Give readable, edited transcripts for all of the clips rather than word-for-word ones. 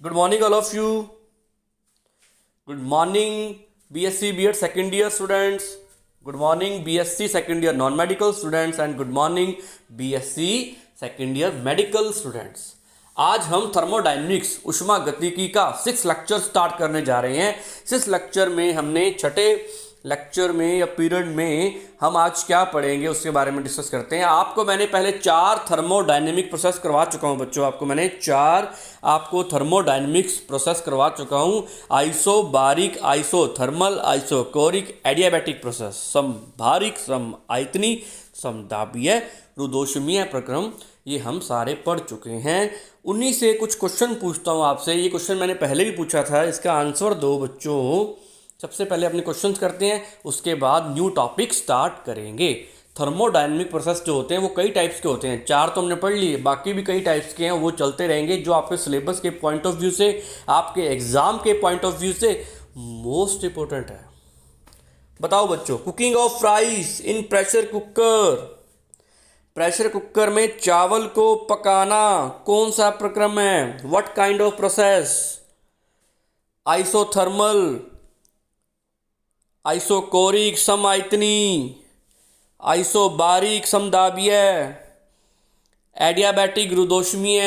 Good morning, all of you. Good morning, BSc B.Ed second year students. Good morning, BSc second year non-medical students, and good morning, BSc second year medical students. आज हम thermodynamics ऊष्मा गतिकी का 6 lecture start करने जा रहे हैं। 6 lecture में हमने छठे लेक्चर में या पीरियड में हम आज क्या पढ़ेंगे उसके बारे में डिस्कस करते हैं। आपको मैंने पहले 4 थर्मोडायनेमिक प्रोसेस करवा चुका हूं बच्चों। आपको मैंने 4 थर्मोडायनेमिक्स प्रोसेस करवा चुका हूं। Isobaric, isothermal, isochoric, adiabatic process, समभारिक, समआयतनी, समदाबीय, रुदोष्मीय प्रक्रम, ये हम सारे पढ़ चुके हैं। उन्हीं से कुछ क्वेश्चन पूछता हूँ आपसे। ये क्वेश्चन मैंने पहले भी पूछा था, इसका आंसर दो बच्चों। सबसे पहले अपने क्वेश्चंस करते हैं, उसके बाद न्यू टॉपिक स्टार्ट करेंगे। थर्मोडायनेमिक प्रोसेस जो होते हैं वो कई टाइप्स के होते हैं। 4 तो हमने पढ़ लिए, बाकी भी कई टाइप्स के हैं, वो चलते रहेंगे। जो आपके सिलेबस के पॉइंट ऑफ व्यू से, आपके एग्जाम के पॉइंट ऑफ व्यू से मोस्ट इंपॉर्टेंट है। बताओ बच्चों, cooking of rice in pressure cooker. Pressure cooker में चावल को पकाना कौन सा प्रक्रम है? What kind of process? Isothermal, isochoric, समआयतनी, आइसोबारिक, समदाबीय, एडियाबैटिक, रुदोष्मीय।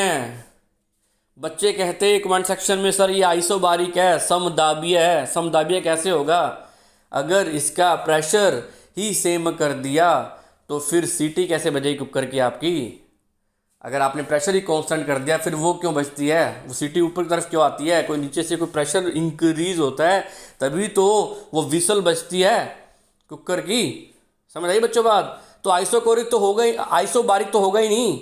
बच्चे कहते हैं कमेंट सेक्शन में, सर ये आइसोबारिक है, समदाबीय है। समदाबीय कैसे होगा? अगर इसका प्रेशर ही सेम कर दिया तो फिर सीटी कैसे बजेगी कुकर की आपकी? अगर आपने प्रेशर ही कांस्टेंट कर दिया फिर वो क्यों बचती है? वो सीटी ऊपर की तरफ क्यों आती है? कोई नीचे से कोई प्रेशर इंक्रीज होता है तभी तो वो विसल बचती है कुकर की। समझ आई बच्चों बात? तो आइसोकोरिक तो होगा ही, आइसोबारिक तो होगा ही नहीं।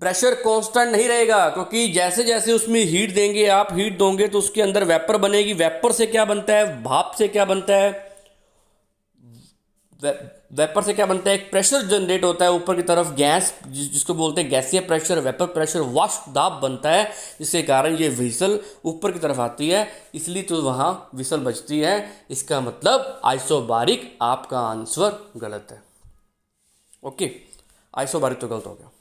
प्रेशर कांस्टेंट नहीं रहेगा, क्योंकि जैसे जैसे उसमें हीट देंगे, आप हीट दोगे तो उसके अंदर वेपर बनेगी। वेपर से क्या बनता है? भाप से क्या बनता है? वेपर से क्या बनता है? एक प्रेशर जनरेट होता है ऊपर की तरफ, गैस जिसको बोलते हैं गैसीय प्रेशर, वेपर प्रेशर, वाष्प दाब बनता है, जिसके कारण ये विसल ऊपर की तरफ आती है, इसलिए तो वहाँ विसल बचती है। इसका मतलब आइसोबारिक। आपका आंसर गलत है। ओके, आइसोबारिक तो गलत हो गया।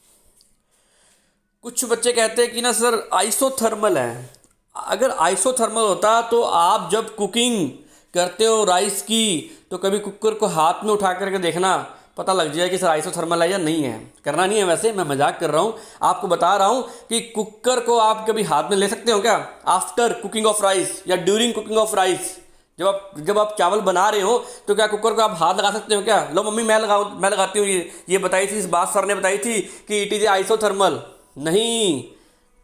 कुछ बच्चे कहते हैं कि ना सर आइसोथर्मल है। अगर आइसोथर्मल होता तो आप जब कुकिंग करते हो राइस की तो कभी कुकर को हाथ में उठा करके देखना, पता लग जाए कि सर आइसोथर्मल है या नहीं है। करना नहीं है, वैसे मैं मजाक कर रहा हूँ, आपको बता रहा हूँ कि कुकर को आप कभी हाथ में ले सकते हो क्या? आफ्टर कुकिंग ऑफ राइस या ड्यूरिंग कुकिंग ऑफ राइस, जब आप चावल बना रहे हो तो क्या कुकर को आप हाथ लगा सकते हो क्या? लो मम्मी मैं लगाती हूँ। ये बताई थी, इस बात सर ने बताई थी कि इट इज आइसोथर्मल। नहीं,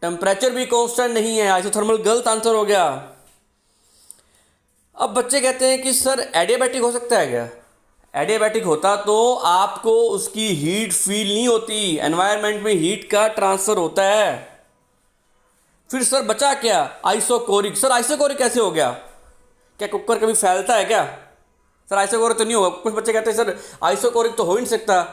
टेम्परेचर भी कांस्टेंट नहीं है, आइसोथर्मल गलत आंसर हो गया। अब बच्चे कहते हैं कि सर एडियाबैटिक हो सकता है क्या? एडियाबैटिक होता तो आपको उसकी हीट फील नहीं होती, एनवायरनमेंट में हीट का ट्रांसफर होता है। फिर सर बचा क्या? आइसोकोरिक। सर आइसोकोरिक कैसे हो गया? क्या कुकर कभी फैलता है क्या? सर आइसोकोरिक तो नहीं होगा। कुछ बच्चे कहते हैं सर आइसोकोरिक तो हो ही नहीं सकता,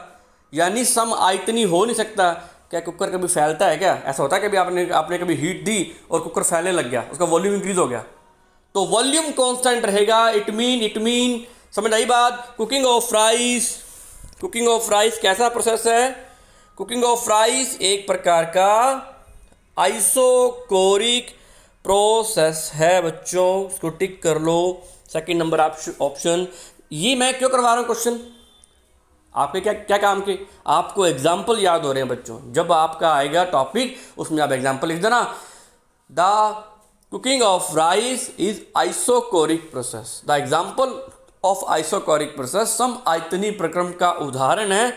यानी समआयतनी हो नहीं सकता। क्या कुकर कभी फैलता है क्या? ऐसा होता है कभी आपने कभी हीट दी और कुकर फैलने लग गया, उसका वॉल्यूम इंक्रीज हो गया? तो वॉल्यूम कांस्टेंट रहेगा। इट मीन समझ आई बात? कुकिंग ऑफ राइस कैसा प्रोसेस है? कुकिंग ऑफ राइस एक प्रकार का आइसोकोरिक प्रोसेस है बच्चों, उसको टिक कर लो। Second number option. ये मैं क्यों करवा रहा हूं क्वेश्चन? आपके क्या क्या काम के? आपको एग्जाम्पल याद हो रहे हैं बच्चों। जब आपका आएगा टॉपिक उसमें आप एग्जाम्पल लिख देना। The cooking of rice is isochoric process. The example of isochoric process समआयतनी प्रक्रम का उदाहरण है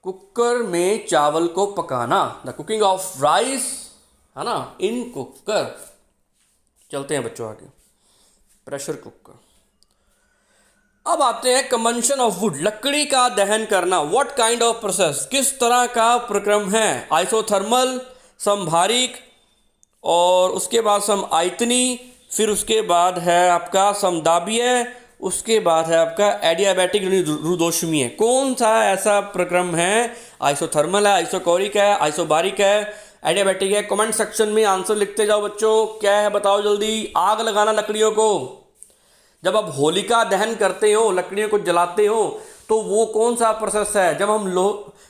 कुकर में चावल को पकाना। द कुकिंग ऑफ राइस, है ना, इन कुकर। चलते हैं बच्चों आगे। Pressure cooker. अब आते हैं कंबंशन ऑफ वुड, लकड़ी का दहन करना। व्हाट काइंड ऑफ प्रोसेस, किस तरह का प्रक्रम है? आइसोथर्मल, समभारिक, और उसके बाद समआयतनी, फिर उसके बाद है आपका समदाबीय, उसके बाद है आपका एडियाबैटिक रुदोष्मीय। कौन सा ऐसा प्रक्रम है? आइसोथर्मल है, आइसोकोरिक है, आइसोबारिक है, एडियाबैटिक है? कमेंट सेक्शन में आंसर लिखते जाओ बच्चों। क्या है बताओ जल्दी। आग लगाना लकड़ियों को। जब आप होलिका दहन करते हो, लकड़ियों को जलाते हो, तो वो कौन सा प्रोसेस है?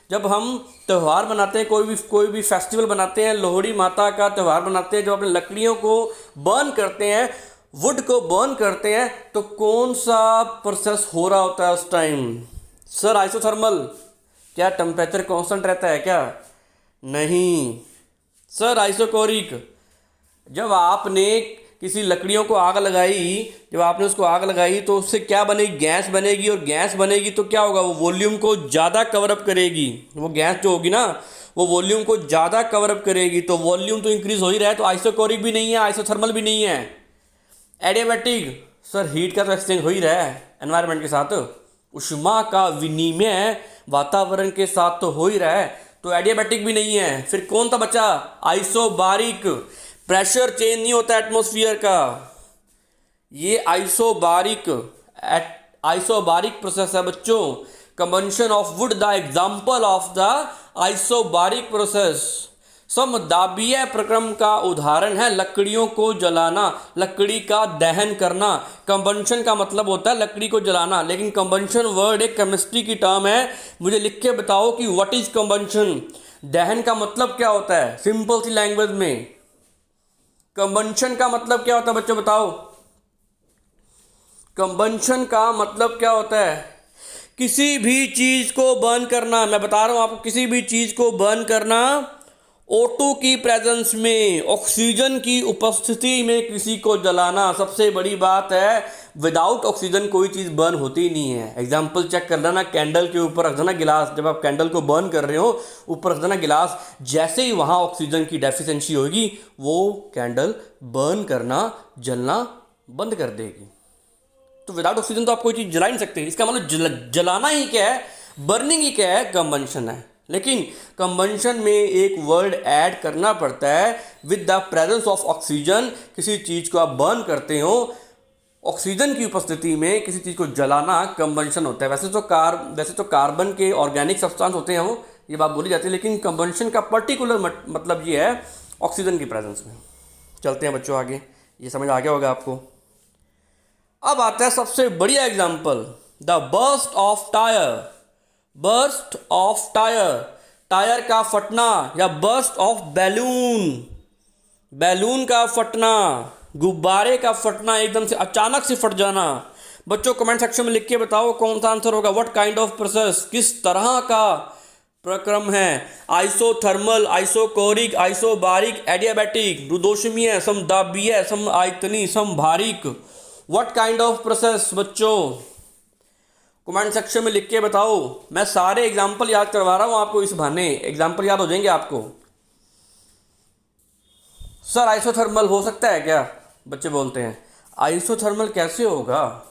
जब हम त्यौहार मनाते हैं, कोई भी फेस्टिवल बनाते हैं, लोहड़ी माता का त्यौहार बनाते हैं, जब अपने लकड़ियों को बर्न करते हैं, वुड को बर्न करते हैं, तो कौन सा प्रोसेस हो रहा होता है उस टाइम? Sir isothermal. क्या टेम्परेचर कांस्टेंट रहता है क्या? नहीं सर, आइसोकोरिक। जब आपने किसी लकड़ियों को आग लगाई, जब आपने उसको आग लगाई तो उससे क्या बनेगी? गैस बनेगी, और गैस बनेगी तो क्या होगा? वो वॉल्यूम को ज़्यादा कवरअप करेगी। वो गैस जो होगी ना, वो वॉल्यूम को ज़्यादा कवरअप करेगी, तो वॉल्यूम तो इंक्रीज हो ही रहा है, तो आइसोकोरिक भी नहीं है, आइसोथर्मल भी नहीं है। एडियाबैटिक। सर हीट का तो एक्सचेंज हो ही रहा है एनवायरनमेंट के साथ, ऊष्मा का विनिमय वातावरण के साथ तो हो ही रहा है, तो एडियाबैटिक भी नहीं है। फिर कौन सा बचा? आइसोबारिक। प्रेशर चेंज नहीं होता एटमॉस्फेयर का, ये आइसोबारिक प्रोसेस है बच्चों। Combustion of wood the example of the isobaric process. समदाबीय प्रक्रम का उदाहरण है लकड़ियों को जलाना, लकड़ी का दहन करना। कंबंशन का मतलब होता है लकड़ी को जलाना, लेकिन कंबंशन वर्ड एक केमिस्ट्री की टर्म है। मुझे लिख के बताओ कि व्हाट इज कंबंशन? दहन का मतलब क्या होता है सिंपल सी लैंग्वेज में? कंबंशन का मतलब क्या होता है बच्चों, बताओ? कंबंशन का मतलब क्या होता है? किसी भी चीज को बर्न करना। मैं बता रहा हूं आपको, किसी भी चीज को बर्न करना O2 की प्रेजेंस में, ऑक्सीजन की उपस्थिति में किसी को जलाना। सबसे बड़ी बात है, विदाउट ऑक्सीजन कोई चीज़ बर्न होती ही नहीं है। एग्जाम्पल चेक कर लेना, कैंडल के ऊपर रख देना गिलास, जब आप कैंडल को बर्न कर रहे हो ऊपर रख देना गिलास, जैसे ही वहाँ ऑक्सीजन की डेफिशिएंसी होगी वो कैंडल बर्न करना, जलना बंद कर देगी। तो विदाउट ऑक्सीजन तो आप कोई चीज़ जला ही नहीं सकते। इसका मतलब जलाना ही क्या है, बर्निंग ही क्या है, कंबंशन है। लेकिन कंबंशन में एक वर्ड ऐड करना पड़ता है, with the presence of oxygen. किसी चीज़ को आप बर्न करते हो, ऑक्सीजन की उपस्थिति में किसी चीज़ को जलाना कंबंशन होता है। वैसे तो कार्बन के ऑर्गेनिक सब्सटेंस होते हैं, वो ये बात बोली जाती है, लेकिन कंबंशन का पर्टिकुलर मतलब ये है ऑक्सीजन की प्रेजेंस में। चलते हैं बच्चों आगे, ये समझ आ गया होगा आपको। अब आता है सबसे बढ़िया example, the burst of tyre. Burst of tyre, tyre का फटना, या बर्स्ट ऑफ बैलून, बैलून का फटना, गुब्बारे का फटना, एकदम से अचानक से फट जाना। बच्चों कमेंट सेक्शन में लिख के बताओ कौन सा आंसर होगा। व्हाट काइंड ऑफ प्रोसेस, किस तरह का प्रक्रम है? आइसोथर्मल, आइसोकोरिक, आइसोबारिक, एडियाबैटिक, रुदोषमीय, समदाबीय, समआयतनी, समभारिक। व्हाट काइंड ऑफ प्रोसेस बच्चों? कमेंट सेक्शन में लिख के बताओ। मैं सारे एग्जाम्पल याद करवा रहा हूं आपको, इस बहाने एग्जाम्पल याद हो जाएंगे आपको। सर आइसोथर्मल हो सकता है क्या? बच्चे बोलते हैं आइसोथर्मल कैसे होगा?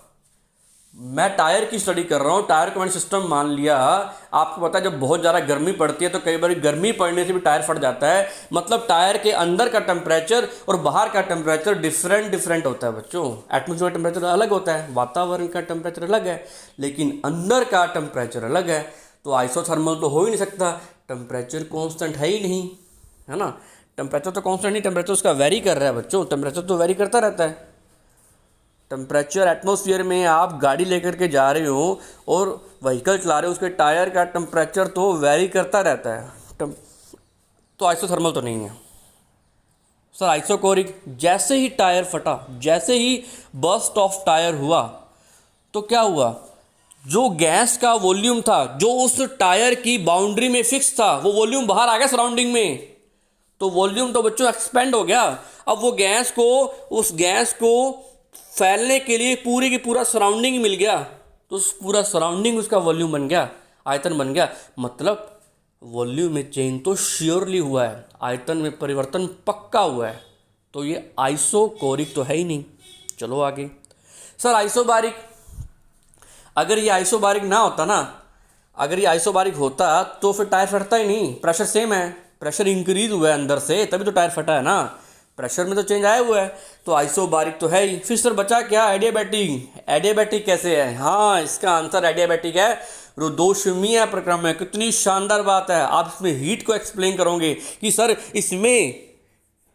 मैं टायर की स्टडी कर रहा हूँ, टायर का मैंने सिस्टम मान लिया। आपको पता है जब बहुत ज़्यादा गर्मी पड़ती है तो कई बार गर्मी पड़ने से भी टायर फट जाता है। मतलब टायर के अंदर का टेम्परेचर और बाहर का टेम्परेचर डिफरेंट होता है बच्चों। एटमॉस्फेयर टेम्परेचर अलग होता है, वातावरण का टेम्परेचर अलग है, लेकिन अंदर का टेम्परेचर अलग है। तो आइसोथर्मल तो हो ही नहीं सकता, टेम्परेचर कॉन्स्टेंट है ही नहीं, है ना। टेम्परेचर तो कॉन्स्टेंट नहीं, टेम्परेचर उसका वेरी कर रहा है बच्चों, टेम्परेचर तो वेरी करता रहता है। टेम्परेचर एटमॉस्फेयर में आप गाड़ी लेकर के जा रहे हो और व्हीकल चला रहे हो, उसके टायर का टेम्परेचर तो वेरी करता रहता है। तो आइसोथर्मल तो नहीं है सर। आइसोकोरिक, जैसे ही टायर फटा, जैसे ही बर्स्ट ऑफ टायर हुआ तो क्या हुआ? जो गैस का वॉल्यूम था जो उस टायर की बाउंड्री में फिक्स था, वो वॉल्यूम बाहर आ गया सराउंडिंग में। तो वॉल्यूम तो बच्चों एक्सपेंड हो गया। अब वो उस गैस को फैलने के लिए पूरी की पूरा सराउंडिंग मिल गया, तो उस पूरा सराउंडिंग उसका वॉल्यूम बन गया, आयतन बन गया। मतलब वॉल्यूम में चेंज तो श्योरली हुआ है, आयतन में परिवर्तन पक्का हुआ है। तो ये आइसोकोरिक तो है ही नहीं। चलो आगे। सर आइसोबारिक, अगर ये आइसोबारिक ना होता ना, अगर ये आइसोबारिक होता तो फिर टायर फटता ही नहीं। प्रेशर सेम है, प्रेशर इंक्रीज हुआ है अंदर से, तभी तो टायर फटा है ना। प्रेशर में तो चेंज आया हुआ है, तो आइसोबारिक तो है ही। फिर सर बचा क्या? एडियाबैटिक। एडियाबैटिक कैसे है? हाँ, इसका आंसर एडियाबैटिक है, रुदोषमीय प्रक्रम है। कितनी शानदार बात है। आप इसमें हीट को एक्सप्लेन करोगे कि सर इसमें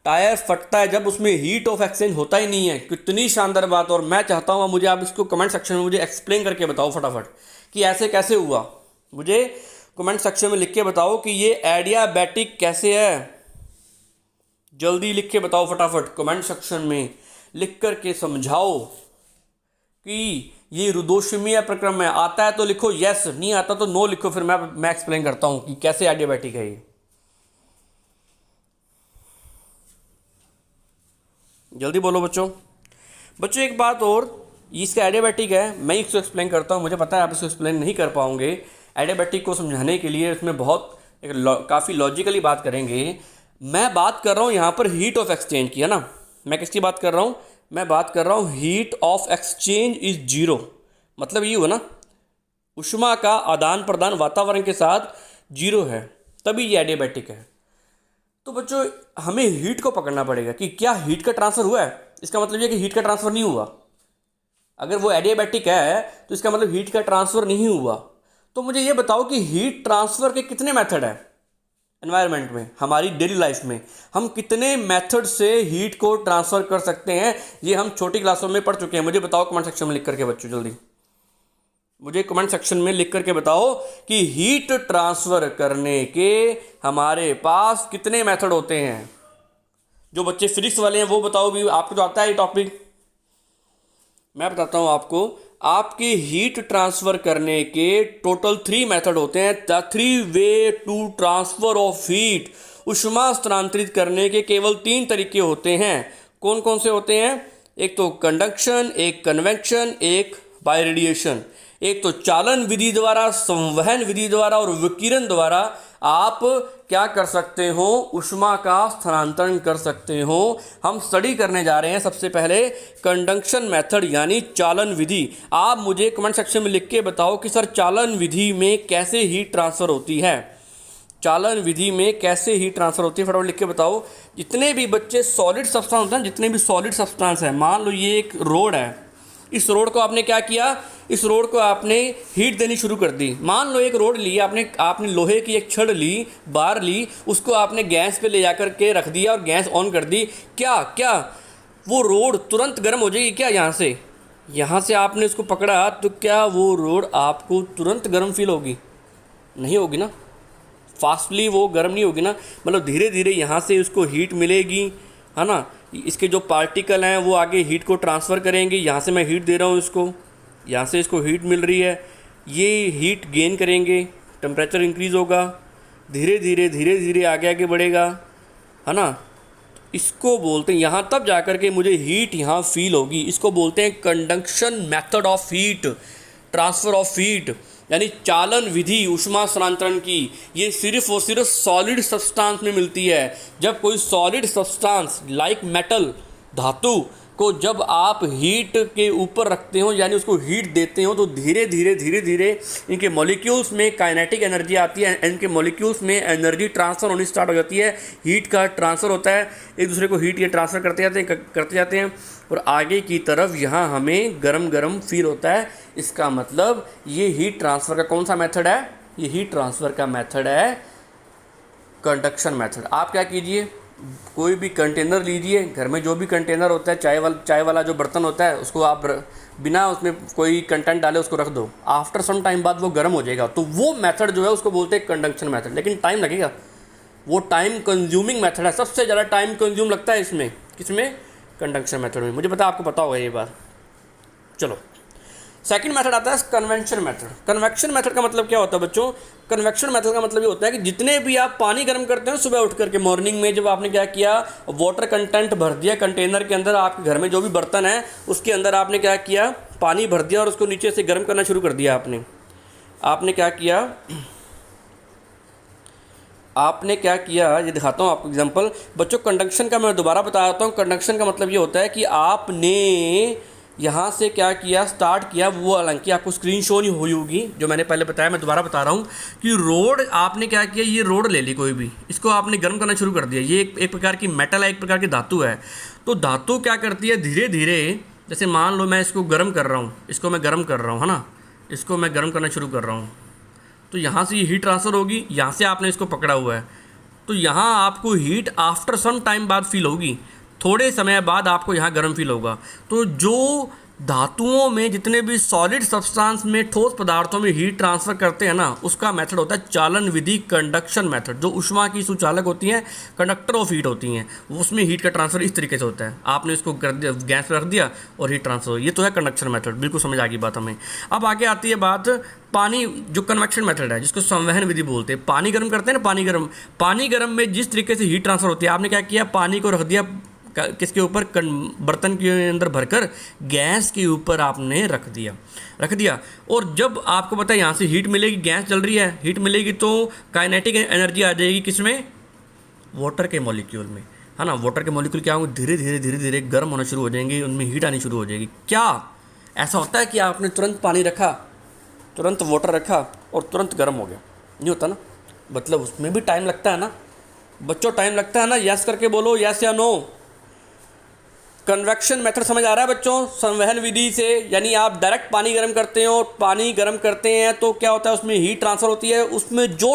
टायर फटता है जब उसमें हीट ऑफ एक्सचेंज होता ही नहीं है। कितनी शानदार बात। और मैं चाहता हूँ मुझे आप इसको कमेंट सेक्शन में मुझे एक्सप्लेन करके बताओ फटाफट कि ऐसे कैसे हुआ। मुझे कमेंट सेक्शन में लिख के बताओ कि ये एडियाबैटिक कैसे है। जल्दी लिख के बताओ फटाफट, कमेंट सेक्शन में लिख करके समझाओ कि ये रुदोषमीय प्रक्रम में आता है तो लिखो यस, नहीं आता तो नो लिखो, फिर मैं एक्सप्लेन करता हूं कि कैसे एडियाबैटिक है ये। जल्दी बोलो बच्चों। बच्चों एक बात और, इसका एडियाबैटिक है, मैं इसको एक्सप्लेन करता हूँ। मुझे पता है आप इसको एक्सप्लेन नहीं कर पाओगे। एडियाबैटिक को समझाने के लिए इसमें बहुत काफ़ी लॉजिकली बात करेंगे। मैं बात कर रहा हूँ यहाँ पर हीट ऑफ एक्सचेंज की, है ना। मैं किसकी बात कर रहा हूँ? मैं बात कर रहा हूँ heat of exchange is zero. मतलब ये हुआ ना, ऊष्मा का आदान प्रदान वातावरण के साथ जीरो है, तभी ये एडियाबैटिक है। तो बच्चों हमें हीट को पकड़ना पड़ेगा कि क्या हीट का ट्रांसफर हुआ है। इसका मतलब ये कि हीट का ट्रांसफर नहीं हुआ। अगर वो एडियाबैटिक है तो इसका मतलब हीट का ट्रांसफर नहीं हुआ। तो मुझे ये बताओ कि हीट ट्रांसफर के कितने मेथड है एनवायरनमेंट में, हमारी डेली लाइफ में हम कितने मेथड से हीट को ट्रांसफर कर सकते हैं। ये हम छोटी क्लासों में पढ़ चुके हैं। मुझे बताओ कमेंट सेक्शन में लिख करके बच्चों, जल्दी मुझे कमेंट सेक्शन में लिख करके बताओ कि हीट ट्रांसफर करने के हमारे पास कितने मेथड होते हैं। जो बच्चे फिजिक्स वाले हैं वो बताओ भी, आपको तो आता है ये टॉपिक। मैं बताता हूं आपको, आपकी हीट ट्रांसफर करने के टोटल 3 मेथड होते हैं। The 3 way to transfer of heat, ऊष्मा स्थानांतरित करने के केवल 3 तरीके होते हैं। कौन कौन से होते हैं? एक तो कंडक्शन, एक कन्वेक्शन, एक बाय रेडिएशन। एक तो चालन विधि द्वारा, संवहन विधि द्वारा और विकिरण द्वारा आप क्या कर सकते हो, ऊष्मा का स्थानांतरण कर सकते हो। हम स्टडी करने जा रहे हैं सबसे पहले कंडक्शन मेथड यानी चालन विधि। आप मुझे कमेंट सेक्शन में लिख के बताओ कि सर चालन विधि में कैसे हीट ट्रांसफर होती है। चालन विधि में कैसे हीट ट्रांसफर होती है फटाफट लिख के बताओ। जितने भी बच्चे सॉलिड सब्सटेंस होते हैं, जितने भी सॉलिड सब्सटेंस है, मान लो ये एक रोड है, इस रोड को आपने क्या किया, इस रोड को आपने हीट देनी शुरू कर दी। मान लो एक रोड ली आपने लोहे की एक छड़ ली, बार ली, उसको आपने गैस पे ले जाकर के रख दिया और गैस ऑन कर दी। क्या वो रोड तुरंत गर्म हो जाएगी क्या? यहाँ से आपने उसको पकड़ा तो क्या वो रोड आपको तुरंत गर्म फील होगी? नहीं होगी ना, फास्टली वो गर्म नहीं होगी ना। मतलब धीरे धीरे यहाँ से उसको हीट मिलेगी, है ना। इसके जो पार्टिकल हैं वो आगे हीट को ट्रांसफ़र करेंगे। यहाँ से मैं हीट दे रहा हूँ इसको, यहाँ से इसको हीट मिल रही है, ये हीट गेन करेंगे, टेम्परेचर इंक्रीज़ होगा, धीरे धीरे आगे बढ़ेगा, है ना। इसको बोलते हैं, यहाँ तब जाकर के मुझे हीट यहाँ फील होगी। इसको बोलते हैं conduction method of heat transfer of heat, यानी चालन विधि ऊष्मा स्थानांतरण की। ये सिर्फ और सिर्फ सॉलिड सब्सटेंस में मिलती है। जब कोई सॉलिड सब्सटेंस लाइक मेटल, धातु को जब आप हीट के ऊपर रखते हो यानी उसको हीट देते हो तो धीरे धीरे इनके मॉलिक्यूल्स में काइनेटिक एनर्जी आती है। इनके मॉलिक्यूल्स में एनर्जी ट्रांसफ़र होनी स्टार्ट हो जाती है, हीट का ट्रांसफ़र होता है, एक दूसरे को हीट ये ट्रांसफ़र करते जाते हैं और आगे की तरफ यहाँ हमें गरम फील होता है। इसका मतलब ये हीट ट्रांसफ़र का कौन सा मेथड है? ये हीट ट्रांसफ़र का मेथड है कंडक्शन मेथड। आप क्या कीजिए, कोई भी कंटेनर लीजिए, घर में जो भी कंटेनर होता है, चाय वाला जो बर्तन होता है, उसको आप बिना उसमें कोई कंटेंट डाले उसको रख दो। आफ्टर सम टाइम बाद वो गर्म हो जाएगा। तो वो मेथड जो है उसको बोलते हैं कंडक्शन मेथड, लेकिन टाइम लगेगा। वो टाइम कंज्यूमिंग मेथड है, सबसे ज़्यादा टाइम कंज्यूम लगता है इसमें। किसमें? कंडक्शन मेथड में। मुझे पता है आपको पता होगा ये बात। चलो सेकंड मेथड आता है कन्वेक्शन मेथड। कन्वेक्शन मेथड का मतलब क्या होता है बच्चों? कन्वेक्शन मेथड का मतलब ये होता है कि जितने भी आप पानी गर्म करते हैं सुबह उठ करके मॉर्निंग में, जब आपने क्या किया, वाटर कंटेंट भर दिया कंटेनर के अंदर, आपके घर में जो भी बर्तन है उसके अंदर आपने क्या किया, पानी भर दिया और उसको नीचे से गर्म करना शुरू कर दिया। आपने क्या किया ये दिखाता हूँ आपको एग्जांपल। बच्चों कंडक्शन का मैं दोबारा बता देता हूँ। कंडक्शन का मतलब ये होता है कि आपने यहाँ से क्या किया, स्टार्ट किया। वो हालांकि आपको स्क्रीन शो नहीं हुई होगी जो मैंने पहले बताया, मैं दोबारा बता रहा हूँ कि रोड आपने क्या किया, ये रोड ले ली कोई भी, इसको आपने गर्म करना शुरू कर दिया। ये एक प्रकार की मेटल है, एक प्रकार की धातु है। तो धातु क्या करती है, धीरे धीरे, जैसे मान लो मैं इसको गर्म कर रहा हूँ, इसको मैं गर्म कर रहा हूँ, है ना, इसको मैं गर्म करना शुरू कर रहा हूँ, तो यहाँ से ये हीट ट्रांसफ़र होगी। यहाँ से आपने इसको पकड़ा हुआ है तो यहाँ आपको हीट आफ्टर सम टाइम बाद फील होगी, थोड़े समय बाद आपको यहाँ गर्म फील होगा। तो जो धातुओं में जितने भी सॉलिड सब्सटेंस में ठोस पदार्थों में हीट ट्रांसफर करते हैं ना, उसका मेथड होता है चालन विधि, कंडक्शन मेथड। जो ऊष्मा की सुचालक होती हैं, कंडक्टर ऑफ हीट होती हैं, उसमें हीट का ट्रांसफर इस तरीके से होता है। आपने इसको कर दिया, गैस पर रख दिया और हीट ट्रांसफर हो, ये तो है कंडक्शन मेथड। बिल्कुल समझ आ गई बात हमें। अब आगे आती है बात पानी, जो कन्वेक्शन मेथड है, जिसको संवहन विधि बोलते हैं। पानी गर्म करते हैं ना, पानी गर्म में जिस तरीके से हीट ट्रांसफर होती है, आपने क्या किया, पानी को रख दिया किसके ऊपर, बर्तन के अंदर भरकर गैस के ऊपर आपने रख दिया। और जब आपको पता है यहाँ से हीट मिलेगी, गैस चल रही है, हीट मिलेगी तो काइनेटिक एनर्जी आ जाएगी किसमें, वाटर के मॉलिक्यूल में, है ना। वाटर के मॉलिक्यूल क्या होंगे, धीरे धीरे गर्म होना शुरू हो जाएंगे, उनमें हीट आनी शुरू हो जाएगी। क्या ऐसा होता है कि आपने तुरंत पानी रखा, तुरंत वाटर रखा और तुरंत गर्म हो गया? नहीं होता ना, मतलब उसमें भी टाइम लगता है ना बच्चों, टाइम लगता है ना। यस करके बोलो, यस या नो। कन्वेक्शन मेथड समझ आ रहा है बच्चों, संवहन विधि से, यानी आप डायरेक्ट पानी गर्म करते हो, पानी गर्म करते हैं तो क्या होता है, उसमें हीट ट्रांसफर होती है। उसमें जो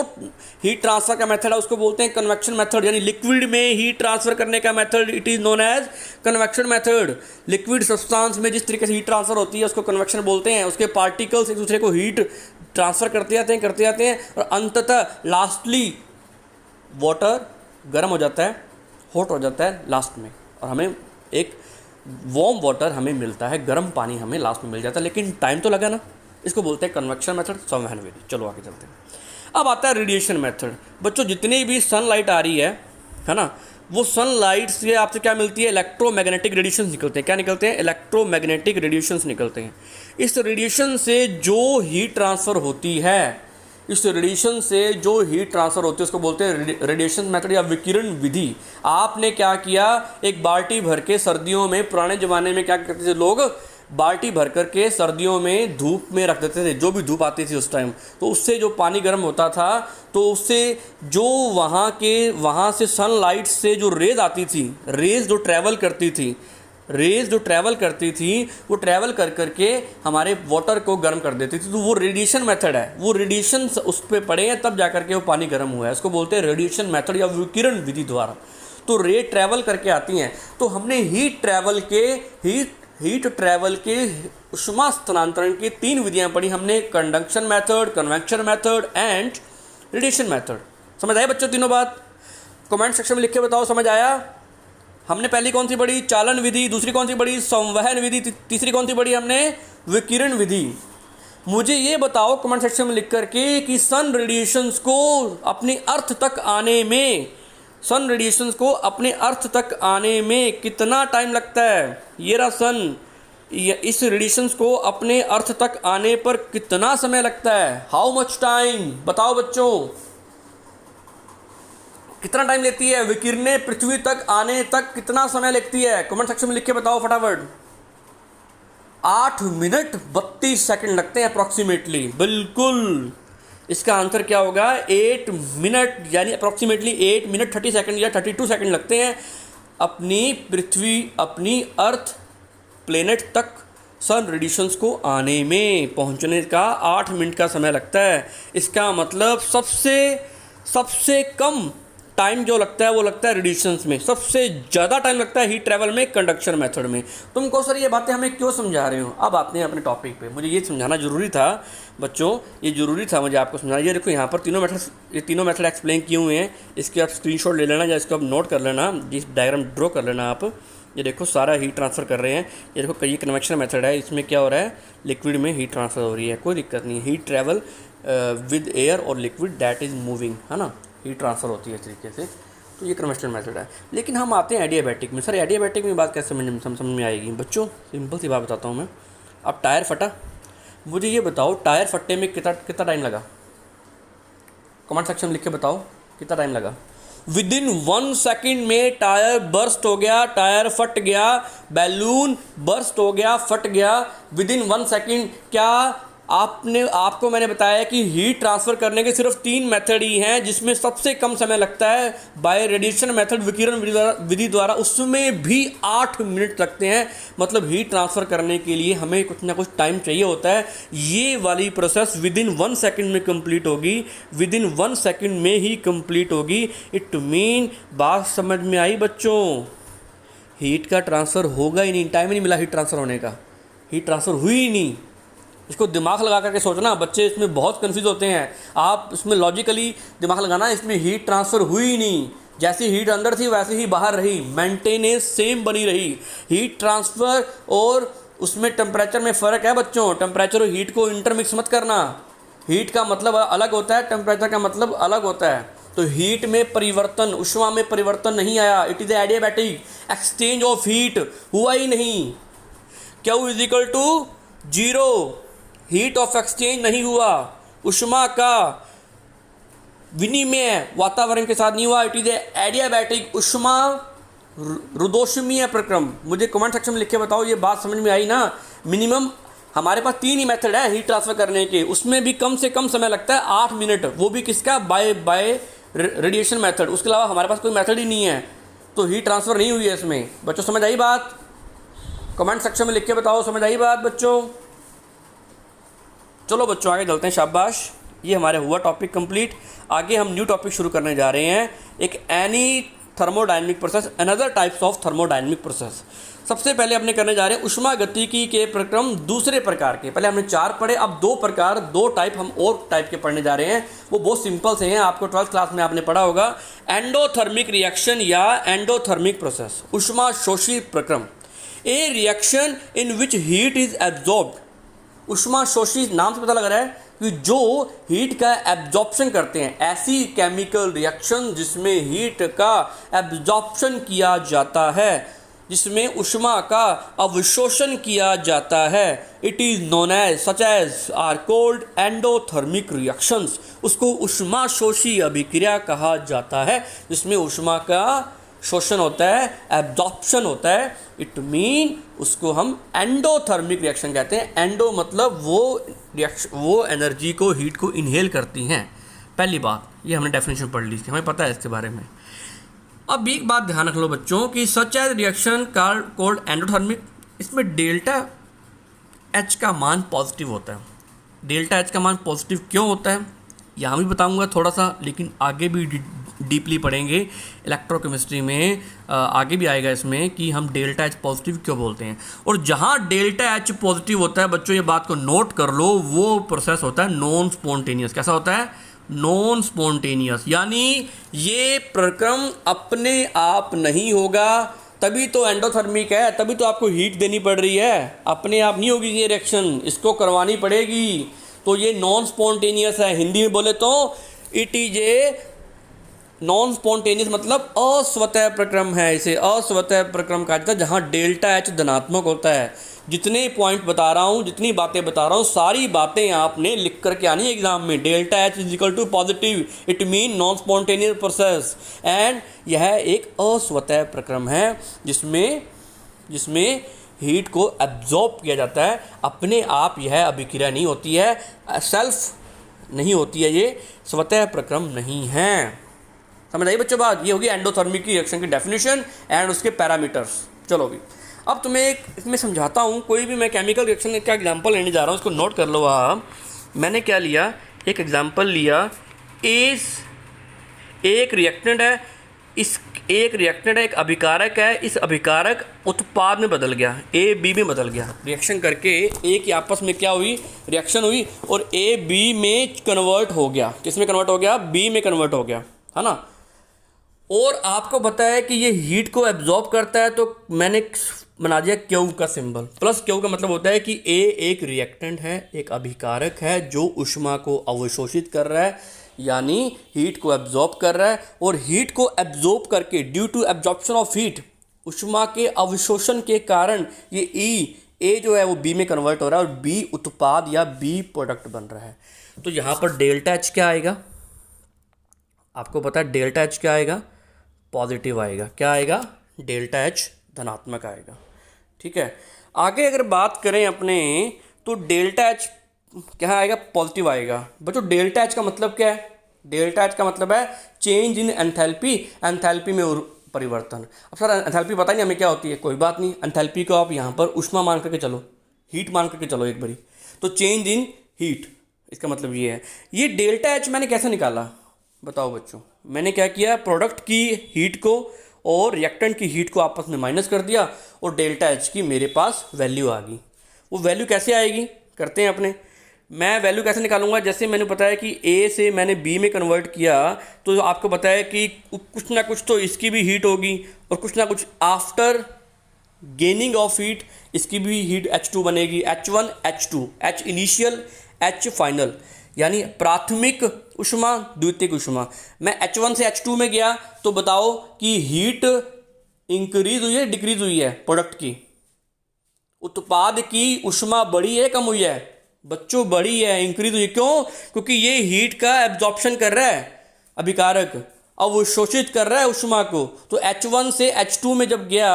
हीट ट्रांसफर का मेथड है उसको बोलते हैं कन्वेक्शन मेथड, यानी लिक्विड में हीट ट्रांसफर करने का method, it is known as convection method. Liquid substance में जिस तरीके से हीट ट्रांसफर होती है उसको कन्वेक्शन बोलते हैं। उसके पार्टिकल्स एक दूसरे को हीट ट्रांसफर करते जाते हैं और अंततः लास्टली वाटर गर्म हो जाता है, हॉट हो जाता है लास्ट में, और हमें एक वार्म वाटर हमें मिलता है, गर्म पानी हमें लास्ट में मिल जाता है। लेकिन टाइम तो लगा ना, इसको बोलते हैं कन्वेक्शन मेथड, संवहन विधि। चलो आगे चलते हैं। अब आता है रेडिएशन मेथड। बच्चों जितनी भी सनलाइट आ रही है ना, वो सनलाइट से आपसे क्या मिलती है, इलेक्ट्रोमैग्नेटिक रेडिएशन निकलते हैं। क्या निकलते हैं, इलेक्ट्रोमैग्नेटिक रेडिएशंस निकलते हैं। इस रेडिएशन से जो हीट ट्रांसफ़र होती है, उसको बोलते हैं रेडिएशन मेथड या विकिरण विधि। आपने क्या किया, एक बाल्टी भर के सर्दियों में, पुराने ज़माने में क्या करते थे लोग, बाल्टी भर करके सर्दियों में धूप में रख देते थे, जो भी धूप आती थी उस टाइम, तो उससे जो पानी गर्म होता था, तो उससे जो वहाँ से सनलाइट से जो रेज आती थी, रेज जो ट्रैवल करती थी, वो ट्रैवल कर करके हमारे वाटर को गर्म कर देती थी। तो वो रेडिएशन मेथड है, वो रेडिएशन उस पर पड़े हैं तब जा करके वो पानी गर्म हुआ है। उसको बोलते हैं रेडिएशन मेथड या विकिरण विधि द्वारा। तो रे ट्रैवल करके आती हैं। तो हमने हीट ट्रैवल के ऊष्मा स्थानांतरण की 3 विधियाँ पढ़ी हमने, conduction method, convection method and radiation method. समझ आया बच्चों तीनों बात? कमेंट सेक्शन में लिख के बताओ समझ आया। हमने पहली कौन सी पढ़ी, चालन विधि, दूसरी कौन सी पढ़ी, संवहन विधि, तीसरी कौन सी पढ़ी हमने, विकिरण विधि। मुझे ये बताओ कमेंट सेक्शन में लिख करके कि सन रेडिएशंस को अपने अर्थ तक आने में कितना टाइम लगता है। ये रहा सन, इस रेडिएशंस को अपने अर्थ तक आने पर कितना समय लगता है, हाउ मच टाइम, बताओ बच्चों कितना टाइम लेती है विकिरणें पृथ्वी तक आने तक, कितना समय लगती है, कमेंट सेक्शन में लिख के बताओ फटाफट। 8 मिनट 32 सेकंड लगते हैं अप्रॉक्सीमेटली, बिल्कुल। इसका आंसर क्या होगा, 8 मिनट, यानी अप्रॉक्सीमेटली 8 मिनट 30 सेकंड या 32 सेकंड लगते हैं अपनी अर्थ प्लेनेट तक सन रेडिएशंस को आने में, पहुंचने का 8 मिनट का समय लगता है। इसका मतलब सबसे कम टाइम जो लगता है वो लगता है रेडिएशंस में, सबसे ज़्यादा टाइम लगता है हीट ट्रैवल में, कंडक्शन मेथड में। तुम कहो सर ये बातें हमें क्यों समझा रहे हो? अब आते हैं अपने टॉपिक पे। मुझे ये समझाना ज़रूरी था बच्चों, ये ज़रूरी था मुझे आपको समझाना। ये देखो यहाँ पर तीनों मेथड एक्सप्लेन किए हुए हैं। इसके आप स्क्रीनशॉट ले लेना या इसको आप नोट कर लेना, जिस डायग्राम ड्रॉ कर लेना आप। ये देखो सारा हीट ट्रांसफ़र कर रहे हैं। ये देखो ये कन्वेक्शन मेथड है, इसमें क्या हो रहा है, लिक्विड में हीट ट्रांसफ़र हो रही है, कोई दिक्कत नहीं। हीट ट्रैवल विद एयर और लिक्विड दैट इज़ मूविंग, है ना, हीट ट्रांसफ़र होती है इस तरीके से। तो ये कन्वेक्शन मेथड है। लेकिन हम आते हैं एडियाबैटिक में। सर एडियाबैटिक में बात कैसे समझ में आएगी बच्चों? सिंपल सी बात बताता हूँ मैं। अब टायर फटा, मुझे ये बताओ टायर फटने में कितना टाइम लगा, कमेंट सेक्शन में लिख के बताओ कितना टाइम लगा। विदिन 1 सेकेंड में टायर बर्स्ट हो गया, टायर फट गया, बैलून बर्स्ट हो गया, फट गया विदिन 1 सेकेंड। क्या आपको मैंने बताया कि हीट ट्रांसफ़र करने के सिर्फ 3 मेथड ही हैं जिसमें सबसे कम समय लगता है बाय रेडिएशन मेथड, विकिरण विधि द्वारा, उसमें भी 8 मिनट लगते हैं। मतलब हीट ट्रांसफ़र करने के लिए हमें कुछ ना कुछ टाइम चाहिए होता है। ये वाली प्रोसेस विदिन 1 सेकेंड में कंप्लीट होगी, विदिन 1 सेकेंड में ही कंप्लीट होगी। इट मीन बात समझ में आई बच्चों? हीट का ट्रांसफ़र होगा ही नहीं, टाइम ही नहीं मिला हीट ट्रांसफ़र होने का। हीट ट्रांसफ़र हुई ही नहीं। इसको दिमाग लगा करके सोचना, बच्चे इसमें बहुत कंफ्यूज होते हैं। आप इसमें लॉजिकली दिमाग लगाना, इसमें हीट ट्रांसफ़र हुई ही नहीं। जैसी हीट अंदर थी वैसे ही बाहर रही, मेंटेनेंस सेम बनी रही। हीट ट्रांसफ़र और उसमें टेम्परेचर में फ़र्क है बच्चों। टेम्परेचर और हीट को इंटरमिक्स मत करना। हीट का मतलब अलग होता है, टेम्परेचर का मतलब अलग होता है। तो हीट में परिवर्तन, ऊष्मा में परिवर्तन नहीं आया। It is adiabatic exchange of heat हुआ ही नहीं। Q is equal to 0, heat of exchange नहीं हुआ। ऊष्मा का विनिमय वातावरण के साथ नहीं हुआ। इट इज एडियाबैटिक ऊष्मा रुदोष्मीय प्रक्रम। मुझे कमेंट सेक्शन में लिख के बताओ ये बात समझ में आई ना। मिनिमम हमारे पास 3 ही मेथड है हीट ट्रांसफ़र करने के, उसमें भी कम से कम समय लगता है 8 मिनट, वो भी किसका, बाय रेडिएशन मेथड। उसके अलावा हमारे पास कोई मेथड ही नहीं है, तो हीट ट्रांसफ़र नहीं हुई है इसमें। बच्चों समझ आई बात? कमेंट सेक्शन में लिख के बताओ समझ आई बात बच्चों। चलो बच्चों आगे चलते हैं, शाबाश। ये हमारे हुआ टॉपिक कंप्लीट। आगे हम न्यू टॉपिक शुरू करने जा रहे हैं, एक any thermodynamic process, another types of thermodynamic process. सबसे पहले अपने करने जा रहे हैं उष्मा गतिकी के प्रक्रम दूसरे प्रकार के। पहले हमने 4 पढ़े, अब 2 प्रकार, 2 टाइप हम और टाइप के पढ़ने जा रहे हैं। वो बहुत सिंपल से हैं, आपको 12th क्लास में आपने पढ़ा होगा। एंडोथर्मिक रिएक्शन या एंडोथर्मिक प्रोसेस, उष्मा शोषी प्रक्रम। ए reaction in which heat is absorbed. उष्मा शोषी नाम से पता लग रहा है कि जो हीट का एब्जॉर्प्शन करते हैं, ऐसी केमिकल रिएक्शन जिसमें हीट का एब्जॉर्प्शन किया जाता है, जिसमें उष्मा का अवशोषण किया जाता है। It is known as such as are called endothermic reactions. उसको उष्मा शोषी अभिक्रिया कहा जाता है, जिसमें उष्मा का शोषण होता है, एब्जॉर्प्शन होता है। इट मीन उसको हम एंडोथर्मिक रिएक्शन कहते हैं। एंडो मतलब वो एनर्जी को, हीट को इनहेल करती हैं। पहली बात, ये हमने डेफिनेशन पढ़ ली थी, हमें पता है इसके बारे में। अब एक बात ध्यान रख लो बच्चों कि such as reaction called endothermic, इसमें डेल्टा एच का मान पॉजिटिव होता है। डेल्टा एच का मान पॉजिटिव क्यों होता है यहाँ भी बताऊंगा थोड़ा सा, लेकिन आगे भी डीपली पढ़ेंगे इलेक्ट्रोकेमिस्ट्री में। आगे भी आएगा इसमें कि हम डेल्टा एच पॉजिटिव क्यों बोलते हैं। और जहाँ डेल्टा एच पॉजिटिव होता है बच्चों, ये बात को नोट कर लो, वो प्रोसेस होता है नॉन स्पॉन्टेनियस। कैसा होता है? Non spontaneous. यानी ये प्रक्रम अपने आप नहीं होगा, तभी तो एंडोथर्मिक है, तभी तो आपको हीट देनी पड़ रही है। अपने आप नहीं होगी ये रिएक्शन, इसको करवानी पड़ेगी। तो ये नॉन स्पॉन्टेनियस है। हिंदी में बोले तो it is a non spontaneous, मतलब अस्वतः प्रक्रम है। इसे अस्वतः प्रक्रम कहा जाता है, जहाँ डेल्टा एच धनात्मक होता है। जितने पॉइंट बता रहा हूँ, जितनी बातें बता रहा हूँ, सारी बातें आपने लिख करके आनी है एग्जाम में। Delta H is equal to positive, it mean non spontaneous process. And यह एक अस्वतः प्रक्रम है जिसमें हीट को एब्जॉर्ब किया जाता है। अपने आप यह अभिक्रिया नहीं होती है, सेल्फ नहीं होती है, ये स्वतः प्रक्रम नहीं है। समझ आइए बच्चों बात? ये होगी एंडोथर्मिक की रिएक्शन की डेफिनेशन एंड उसके पैरामीटर्स। चलो भी अब तुम्हें एक इसमें समझाता हूँ। कोई भी मैं केमिकल रिएक्शन का एग्जांपल लेने जा रहा हूँ, इसको नोट कर लो आप। मैंने क्या लिया, एक एग्जांपल लिया। एक रिएक्टेंट है, एक अभिकारक है। इस अभिकारक उत्पाद में बदल गया, ए बी में बदल गया। रिएक्शन करके ए की आपस में क्या हुई, रिएक्शन हुई, और ए बी में कन्वर्ट हो गया। किस में कन्वर्ट हो गया? बी में कन्वर्ट हो गया, है ना। और आपको पता है कि ये हीट को एब्जॉर्ब करता है, तो मैंने बना दिया क्यू का सिंबल। प्लस क्यू का मतलब होता है कि ए एक रिएक्टेंट है, एक अभिकारक है जो उष्मा को अवशोषित कर रहा है, यानी हीट को एब्जॉर्ब कर रहा है। और हीट को एब्जॉर्ब करके, due to absorption of heat, उष्मा के अवशोषण के कारण ये ए जो है वो बी में कन्वर्ट हो रहा है, और बी उत्पाद या बी प्रोडक्ट बन रहा है। तो यहाँ पर डेल्टा एच क्या आएगा? आपको पता है डेल्टा एच क्या आएगा? पॉजिटिव आएगा। क्या आएगा? डेल्टा एच धनात्मक आएगा। ठीक है। आगे अगर बात करें अपने, तो डेल्टा एच क्या आएगा? पॉजिटिव आएगा। बच्चों डेल्टा एच का मतलब क्या है? डेल्टा एच का मतलब है चेंज इन एंथैल्पी, एंथैल्पी में परिवर्तन। अब सर एंथैल्पी पता नहीं हमें क्या होती है, कोई बात नहीं, एंथैल्पी को आप यहाँ पर उष्मा मान करके चलो, हीट मान करके चलो एक बारी। तो चेंज इन हीट, इसका मतलब ये है। ये डेल्टा एच मैंने कैसे निकाला बताओ बच्चों? मैंने क्या किया, प्रोडक्ट की हीट को और रिएक्टेंट की हीट को आपस में माइनस कर दिया, और डेल्टा एच की मेरे पास वैल्यू आ गई। वो वैल्यू कैसे आएगी, करते हैं अपने। मैं वैल्यू कैसे निकालूंगा, जैसे मैंने पता है कि ए से मैंने बी में कन्वर्ट किया, तो आपको पता है कि कुछ ना कुछ तो इसकी भी हीट होगी और कुछ ना कुछ आफ्टर गेनिंग ऑफ हीट इसकी भी हीट H2 बनेगी। H1 H2, H initial H final, यानी प्राथमिक ऊष्मा द्वितीयक ऊष्मा। मैं H1 से H2 में गया तो बताओ कि हीट इंक्रीज हुई है डिक्रीज हुई है, प्रोडक्ट की उत्पाद की ऊष्मा बढ़ी है कम हुई है, बच्चों बढ़ी है, इंक्रीज हुई है। क्यों? क्योंकि ये हीट का एब्जॉर्प्शन कर रहा है अभिकारक, अब वो शोषित कर रहा है ऊष्मा को। तो H1 से H2 में जब गया,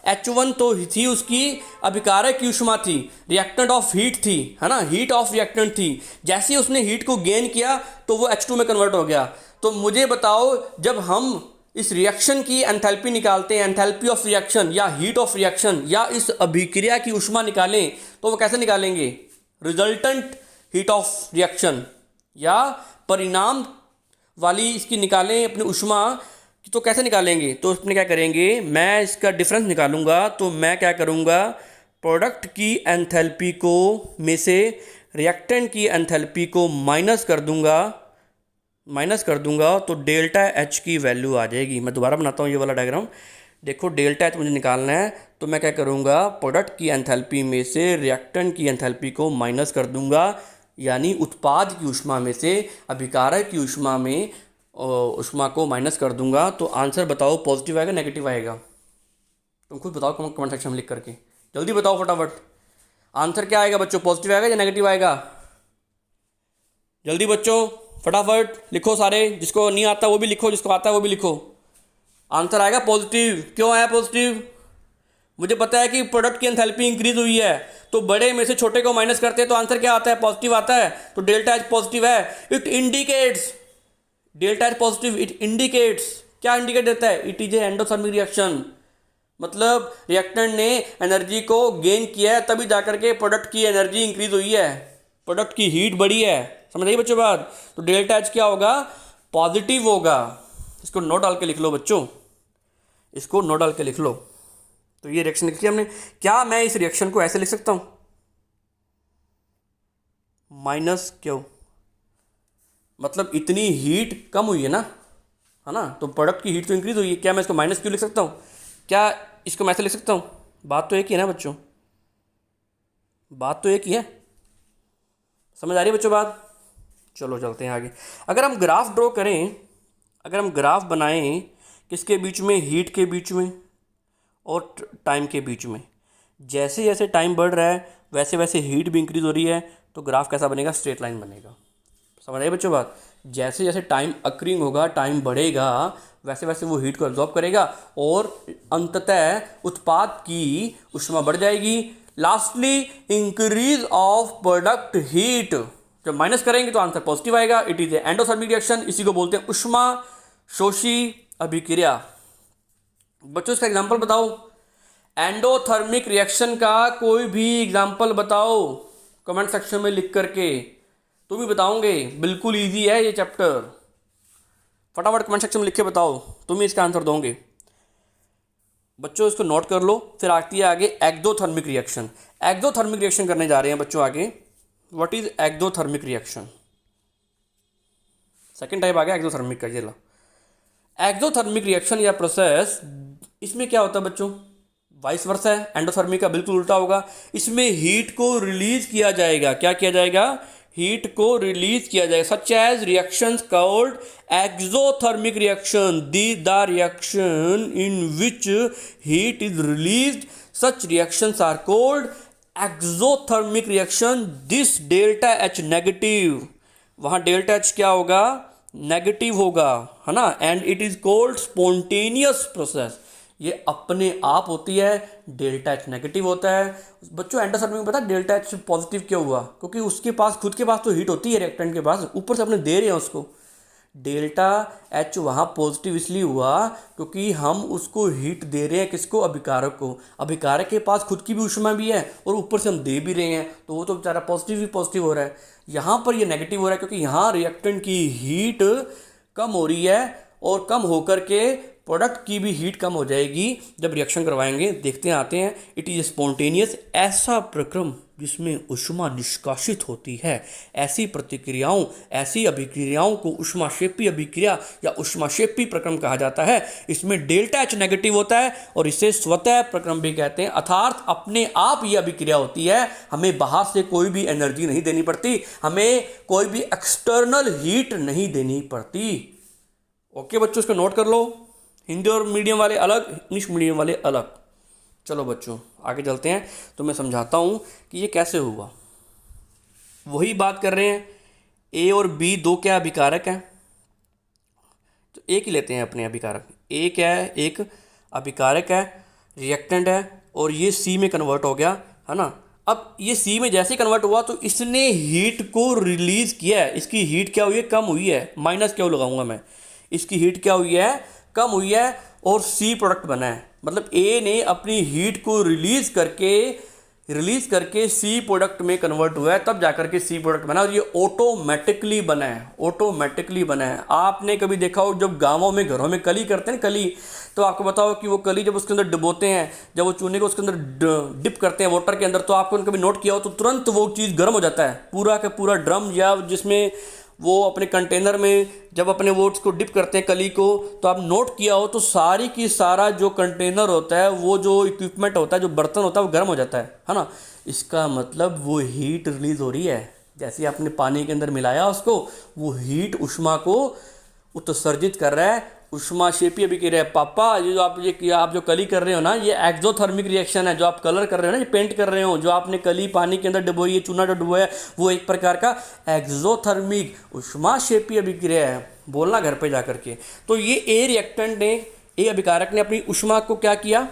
H1 तो थी उसकी अभिकारक की ऊष्मा थी, रिएक्टेंट ऑफ हीट थी, है ना, हीट ऑफ रिएक्टेंट थी। जैसे ही उसने हीट को गेन किया तो वो H2 में कन्वर्ट हो गया। तो मुझे बताओ, जब हम इस रिएक्शन की एंथैल्पी निकालते हैं, एंथैल्पी ऑफ रिएक्शन या हीट ऑफ रिएक्शन, या इस अभिक्रिया की ऊष्मा निकालें, तो वो कैसे निकालेंगे? रिजल्टेंट हीट ऑफ रिएक्शन या परिणाम वाली इसकी निकालें अपनी ऊष्मा, तो कैसे निकालेंगे? तो उसमें क्या करेंगे, मैं इसका डिफरेंस निकालूंगा। तो मैं क्या करूंगा, प्रोडक्ट की एंथैल्पी को में से रिएक्टेंट की एंथैल्पी को माइनस कर दूंगा तो डेल्टा H की वैल्यू आ जाएगी। मैं दोबारा बनाता हूँ ये वाला डायग्राम, देखो डेल्टा H मुझे निकालना है। तो मैं क्या करूँगा, प्रोडक्ट की एंथैल्पी में से रिएक्टेंट की एंथैल्पी को माइनस कर दूंगा, यानी उत्पाद की ऊष्मा में से अभिकारक की ऊष्मा में ऊष्मा को माइनस कर दूंगा। तो आंसर बताओ, पॉजिटिव आएगा नेगेटिव आएगा? तुम खुद बताओ कमेंट सेक्शन में लिख करके, जल्दी बताओ फटाफट। आंसर क्या आएगा बच्चों, पॉजिटिव आएगा या नेगेटिव आएगा? जल्दी बच्चों फटाफट लिखो सारे, जिसको नहीं आता वो भी लिखो, जिसको आता है वो भी लिखो। आंसर आएगा पॉजिटिव। क्यों आया पॉजिटिव? मुझे पता है कि प्रोडक्ट की एंथैल्पी इंक्रीज हुई है, तो बड़े में से छोटे को माइनस करते हैं तो आंसर क्या आता है, पॉजिटिव आता है। तो डेल्टा H पॉजिटिव है। It indicates, delta H positive, it indicates, क्या इंडिकेट देता है? It is a endothermic reaction, मतलब रिएक्टेंट ने एनर्जी को गेन किया है, तभी जाकर के प्रोडक्ट की एनर्जी इंक्रीज हुई है, प्रोडक्ट की हीट बढ़ी है। समझ आइए बच्चों बात? तो डेल्टा H क्या होगा, पॉजिटिव होगा। इसको नोट डाल के लिख लो बच्चों, इसको नोट डाल के लिख लो। तो ये रिएक्शन लिख लिया हमने। क्या मैं इस रिएक्शन को ऐसे लिख सकता हूं, माइनस क्यों, मतलब इतनी हीट कम हुई है ना, है ना, तो प्रोडक्ट की हीट तो इंक्रीज हुई है। क्या मैं इसको माइनस क्यों लिख सकता हूँ? क्या इसको मैं ऐसे लिख सकता हूँ? बात तो एक ही है ना बच्चों, बात तो एक ही है। समझ आ रही है बच्चों बात? चलो चलते हैं आगे। अगर हम ग्राफ ड्रॉ करें, अगर हम ग्राफ बनाएं किसके बीच में, हीट के बीच में और टाइम के बीच में, जैसे जैसे टाइम बढ़ रहा है वैसे वैसे हीट भी इंक्रीज हो रही है, तो ग्राफ कैसा बनेगा, स्ट्रेट लाइन बनेगा। समझ आइए बच्चों बात? जैसे जैसे टाइम अक्रिंग होगा, टाइम बढ़ेगा, वैसे वैसे वो हीट को एब्जॉर्ब करेगा और अंततः उत्पाद की ऊष्मा बढ़ जाएगी। Lastly increase of product heat, जब माइनस करेंगे तो आंसर पॉजिटिव आएगा। It is a endothermic reaction, इसी को बोलते हैं ऊष्मा शोषी अभिक्रिया। बच्चों इसका एग्जांपल बताओ, एंडोथर्मिक रिएक्शन का कोई भी एग्जांपल बताओ कमेंट सेक्शन में लिख करके। तुम भी बताओगे, बिल्कुल इजी है ये चैप्टर, फटाफट कमेंट सेक्शन में लिख के बताओ, तुम ही इसका आंसर दोगे। बच्चों इसको नोट कर लो। फिर आती है आगे एक्सोथर्मिक रिएक्शन। एक्सोथर्मिक रिएक्शन करने जा रहे हैं बच्चों आगे। What is exothermic reaction? Second type आ गया एक्सोथर्मिक का, ये लो। एक्सोथर्मिक रिएक्शन या प्रोसेस, इसमें क्या होता है बच्चों, वाइस वर्सा है, एंडोथर्मिक का बिल्कुल उल्टा होगा। इसमें हीट को रिलीज किया जाएगा। क्या किया जाएगा? हीट को रिलीज किया जाएगा। Such as reactions called exothermic reaction, the reaction in which heat is released, such reactions are called exothermic reaction. This delta H negative, वहां डेल्टा H क्या होगा, नेगेटिव होगा, है ना। And it is called spontaneous process, ये अपने आप होती है। डेल्टा H नेगेटिव होता है बच्चों। एंडोथर्मिक में पता डेल्टा H पॉजिटिव क्यों हुआ? क्योंकि उसके पास खुद के पास तो हीट होती है रिएक्टेंट के पास, ऊपर से अपने दे रहे हैं उसको। डेल्टा H वहाँ पॉजिटिव इसलिए हुआ क्योंकि हम उसको हीट दे रहे हैं, किसको, अभिकारक को। अभिकारक के पास खुद की भी ऊष्मा भी है और ऊपर से हम दे भी रहे हैं, तो वो तो बेचारा पॉजिटिव ही पॉजिटिव हो रहा है। यहाँ पर ये नेगेटिव हो रहा है क्योंकि यहाँ रिएक्टेंट की हीट कम हो रही है और कम होकर के प्रोडक्ट की भी हीट कम हो जाएगी जब रिएक्शन करवाएंगे। देखते हैं, आते हैं। इट इज स्पॉन्टेनियस, ऐसा प्रक्रम जिसमें ऊष्मा निष्कासित होती है। ऐसी प्रतिक्रियाओं, ऐसी अभिक्रियाओं को ऊष्माक्षेपी अभिक्रिया या ऊष्माक्षेपी प्रक्रम कहा जाता है। इसमें डेल्टा एच नेगेटिव होता है और इसे स्वतः प्रक्रम भी कहते हैं, अर्थात अपने आप ये अभिक्रिया होती है, हमें बाहर से कोई भी एनर्जी नहीं देनी पड़ती, हमें कोई भी एक्सटर्नल हीट नहीं देनी पड़ती। ओके बच्चों, इसको नोट कर लो। हिंदी और मीडियम वाले अलग, इंग्लिश मीडियम वाले अलग। चलो बच्चों आगे चलते हैं, तो मैं समझाता हूँ कि ये कैसे हुआ। वही बात कर रहे हैं, ए और बी दो क्या अभिकारक हैं, तो एक ही लेते हैं अपने अभिकारक। ए क्या है, एक अभिकारक है, रिएक्टेंट है, और ये सी में कन्वर्ट हो गया, है ना। अब ये सी में जैसे ही कन्वर्ट हुआ तो इसने हीट को रिलीज किया है। इसकी हीट क्या हुई है, कम हुई है, माइनस क्यों लगाऊंगा मैं, इसकी हीट क्या हुई है, कम हुई है, और सी प्रोडक्ट बना है। मतलब ए ने अपनी हीट को रिलीज करके सी प्रोडक्ट में कन्वर्ट हुआ है, तब जाकर के सी प्रोडक्ट बना, और ये ऑटोमेटिकली बना है, ऑटोमेटिकली बना है। आपने कभी देखा हो जब गांवों में घरों में कली करते हैं कली, तो आपको बताओ कि वो कली जब उसके अंदर डुबोते हैं, जब वो चूने को उसके अंदर डिप करते हैं वाटर के अंदर, तो आपको कभी नोट किया हो तो तुरंत वो चीज़ गर्म हो जाता है, पूरा का पूरा ड्रम या जिसमें वो अपने कंटेनर में जब अपने वो उसको डिप करते हैं कली को, तो आप नोट किया हो तो सारी की सारा जो कंटेनर होता है, वो जो इक्विपमेंट होता है, जो बर्तन होता है, वो गर्म हो जाता है ना। इसका मतलब वो हीट रिलीज हो रही है, जैसे आपने पानी के अंदर मिलाया उसको, वो हीट ऊष्मा को उत्सर्जित कर रहा है, ऊष्माक्षेपी अभिक्रिया। पापा ये जो आप जो कली कर रहे हो ना, ये एक्सोथर्मिक रिएक्शन है। जो आप कलर कर रहे हो ना, ये पेंट कर रहे हो, जो आपने कली पानी के अंदर डुबोई है, चूना जो डुबोया है, वो एक प्रकार का एक्सोथर्मिक ऊष्माक्षेपी अभिक्रिया है। बोलना घर पे जा करके। तो ये ए रिएक्टेंट ने, ए अभिकारक ने अपनी ऊष्मा को क्या किया,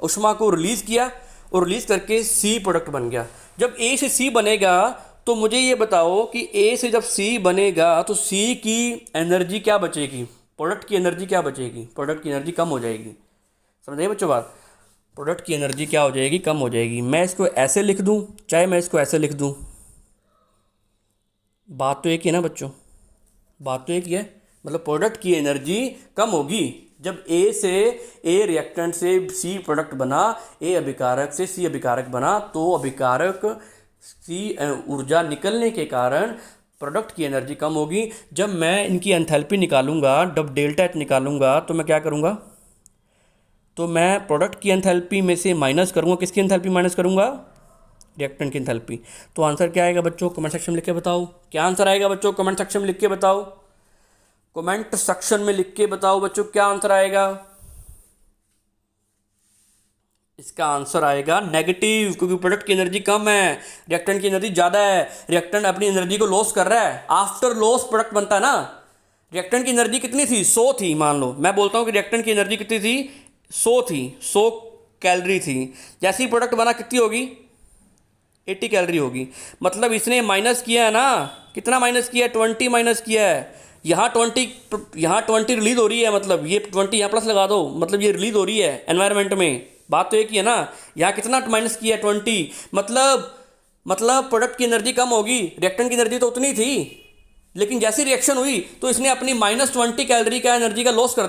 ऊष्मा को रिलीज किया, और रिलीज करके सी प्रोडक्ट बन गया। जब ए से सी बनेगा तो मुझे ये बताओ कि ए से जब सी बनेगा तो सी की एनर्जी क्या बचेगी, प्रोडक्ट की एनर्जी क्या बचेगी, प्रोडक्ट की एनर्जी कम हो जाएगी। समझ आए बच्चों बात, प्रोडक्ट की एनर्जी क्या हो जाएगी, कम हो जाएगी। मैं इसको ऐसे लिख दूं, चाहे मैं इसको ऐसे लिख दूं, बात तो एक ही है ना बच्चों, बात तो एक ही है। मतलब प्रोडक्ट की एनर्जी कम होगी जब ए रिएक्टेंट से सी प्रोडक्ट बना, ए अभिकारक से सी अभिकारक बना, तो अभिकारक सी ऊर्जा निकलने के कारण प्रोडक्ट की एनर्जी कम होगी। जब मैं इनकी एंथैल्पी निकालूंगा, जब डेल्टा एच निकालूंगा, तो मैं क्या करूंगा, तो मैं प्रोडक्ट की एंथैल्पी में से माइनस करूंगा, किसकी एंथैल्पी माइनस करूंगा, रिएक्टेंट की एंथैल्पी। तो आंसर क्या आएगा बच्चों, कमेंट सेक्शन में लिख के बताओ। क्या आंसर आएगा बच्चों, कमेंट सेक्शन में लिख के बताओ, कमेंट सेक्शन में लिख के बताओ बच्चों, क्या आंसर आएगा। इसका आंसर आएगा नेगेटिव, क्योंकि प्रोडक्ट की एनर्जी कम है, रिएक्टेंट की एनर्जी ज़्यादा है। रिएक्टेंट अपनी एनर्जी को लॉस कर रहा है, आफ्टर लॉस प्रोडक्ट बनता है ना। रिएक्टेंट की एनर्जी कितनी थी, 100 थी, मान लो मैं बोलता हूँ कि रिएक्टेंट की एनर्जी कितनी थी, 100 थी, 100 कैलोरी थी। जैसे ही प्रोडक्ट बना कितनी होगी, 80 कैलोरी होगी। मतलब इसने माइनस किया है ना, कितना माइनस किया है, 20 माइनस किया है। यहाँ 20 रिलीज हो रही है, मतलब ये 20 यहाँ प्लस लगा दो, मतलब ये रिलीज हो रही है एनवायरनमेंट में। बात तो एक ही है ना। यहाँ कितना माइनस किया है, 20, मतलब प्रोडक्ट की एनर्जी कम होगी, रिएक्टेंट की एनर्जी तो उतनी थी, लेकिन जैसी रिएक्शन हुई तो इसने अपनी -20 कैलोरी का एनर्जी का लॉस कर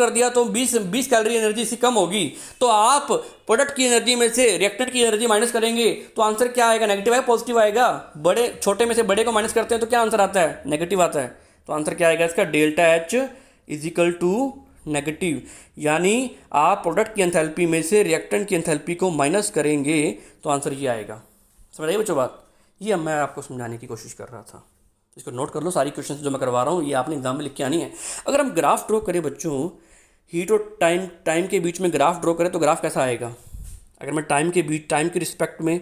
दिया, तो 20 कैलोरी एनर्जी इसकी कम होगी। तो आप प्रोडक्ट की एनर्जी में से रिएक्टेंट की एनर्जी माइनस करेंगे तो आंसर क्या आएगा, नेगेटिव आएगा, पॉजिटिव आएगा। छोटे में से बड़े को माइनस करते हैं तो क्या आंसर आता है, नेगेटिव आता है। तो आंसर क्या आएगा इसका, delta H is equal to negative. यानी आप प्रोडक्ट की एंथैल्पी में से रिएक्टेंट की एंथैल्पी को माइनस करेंगे तो आंसर ये आएगा। समझ आइए बच्चों बात, ये मैं आपको समझाने की कोशिश कर रहा था। इसको नोट कर लो, सारी क्वेश्चन जो मैं करवा रहा हूँ ये आपने एग्जाम में लिख के आनी है। अगर हम ग्राफ ड्रॉ करें बच्चों, हीट और टाइम के बीच में ग्राफ ड्रॉ करें तो ग्राफ कैसा आएगा। अगर मैं टाइम के रिस्पेक्ट में,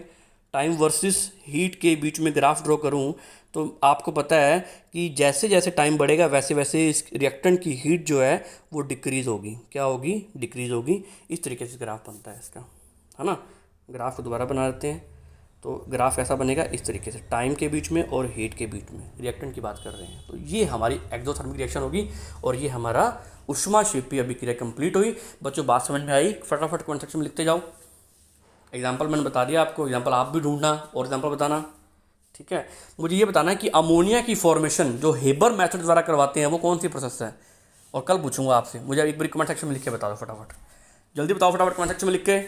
टाइम वर्सेस हीट के बीच में ग्राफ ड्रॉ करूं, तो आपको पता है कि जैसे जैसे टाइम बढ़ेगा वैसे वैसे इस रिएक्टेंट की हीट जो है वो डिक्रीज़ होगी। क्या होगी, डिक्रीज़ होगी। इस तरीके से ग्राफ बनता है इसका, है ना। ग्राफ को दोबारा बना देते हैं, तो ग्राफ ऐसा बनेगा इस तरीके से, टाइम के बीच में और हीट के बीच में, रिएक्टेंट की बात कर रहे हैं। तो ये हमारी एक्सोथर्मिक रिएक्शन होगी और ये हमारा ऊष्माक्षेपी अभिक्रिया कंप्लीट हुई। बच्चों बात समझ में आई, फटाफट कमेंट सेक्शन में लिखते जाओ। एग्जाम्पल मैंने बता दिया आपको, एग्जाम्पल आप भी ढूंढना और एग्जाम्पल बताना, ठीक है। मुझे ये बताना है कि अमोनिया की फॉर्मेशन जो हेबर मेथड द्वारा करवाते हैं वो कौन सी प्रोसेस है, और कल पूछूंगा आपसे। मुझे एक बार कमेंट सेक्शन में लिख के बता दो फटाफट, जल्दी बताओ फटाफट कमेंट सेक्शन में लिख के।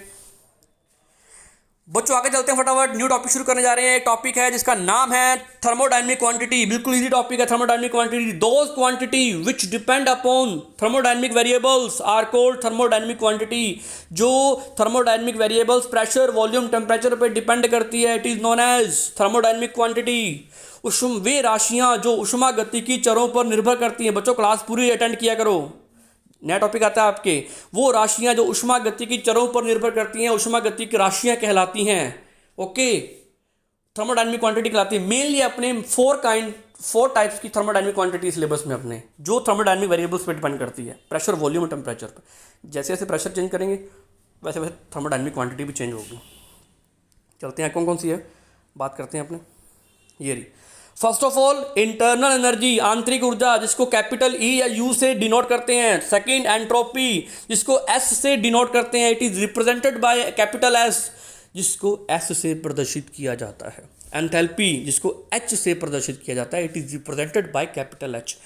बच्चों आगे चलते हैं फटाफट, न्यू टॉपिक शुरू करने जा रहे हैं। एक टॉपिक है जिसका नाम है थर्मोडायनेमिक क्वांटिटी। बिल्कुल इजी टॉपिक है thermodynamic quantity. Those quantity which depend upon thermodynamic variables are called thermodynamic quantity. जो thermodynamic variables pressure, volume, temperature पर डिपेंड करती है, it is known as thermodynamic quantity. वे राशियां जो ऊष्मागतिकी चरों पर निर्भर करती हैं, बच्चों क्लास पूरी अटेंड किया करो, नया टॉपिक आता है आपके। वो राशियां जो ऊष्मागतिकी चरों पर निर्भर करती हैं, ऊष्मागतिकी राशियां कहलाती हैं। ओके, थर्मोडायनेमिक क्वांटिटी कहलाती है। मेनली अपने फोर टाइप्स की थर्मोडायनेमिक क्वांटिटी सिलेबस में अपने, जो थर्मोडायनेमिक वेरिएबल्स पर डिपेंड करती है, प्रेशर, वॉल्यूम और टेम्परेचर पर। जैसे जैसे प्रेशर चेंज करेंगे वैसे वैसे थर्मोडायनेमिक क्वांटिटी भी चेंज होगी। चलते हैं, कौन कौन सी है बात करते हैं अपने। ये रही first of all internal energy, आंतरिक ऊर्जा, जिसको कैपिटल ई या यू से डिनोट करते हैं। सेकंड एंट्रोपी, जिसको एस से डिनोट करते हैं, it is represented by capital S, जिसको एस से प्रदर्शित किया जाता है। एंथैल्पी, जिसको एच से प्रदर्शित किया जाता है, it is represented by capital H.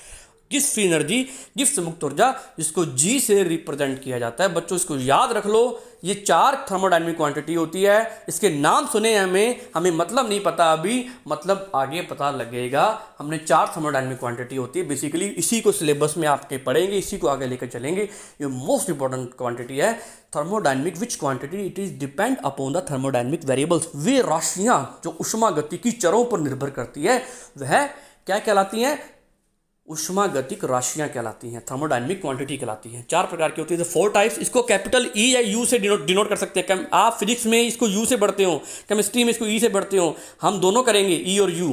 Gibbs free energy, Gibbs मुक्त ऊर्जा, जिसको जी से रिप्रेजेंट किया जाता है। बच्चों इसको याद रख लो, ये 4 थर्मोडायनेमिक क्वांटिटी होती है। इसके नाम सुने हमें मतलब नहीं पता अभी, मतलब आगे पता लगेगा। हमने 4 थर्मोडायनेमिक क्वांटिटी होती है बेसिकली, इसी को सिलेबस में आपके पढ़ेंगे, इसी को आगे लेकर चलेंगे। ये मोस्ट इंपॉर्टेंट क्वांटिटी है thermodynamic. Which quantity? It is depend upon the thermodynamic variables. वे राशियां जो ऊष्मागतिकी चरों पर निर्भर करती है, वह क्या कहलाती हैं? ऊष्मागतिक राशियां कहलाती हैं, थर्मोडायनेमिक क्वांटिटी कहलाती हैं। 4 प्रकार की होती है, 4 टाइप्स। इसको कैपिटल ई या यू से डिनोट कर सकते हैं। आप फिजिक्स में इसको यू से पढ़ते हो, केमिस्ट्री में इसको ई से पढ़ते हो, हम दोनों करेंगे ई और यू,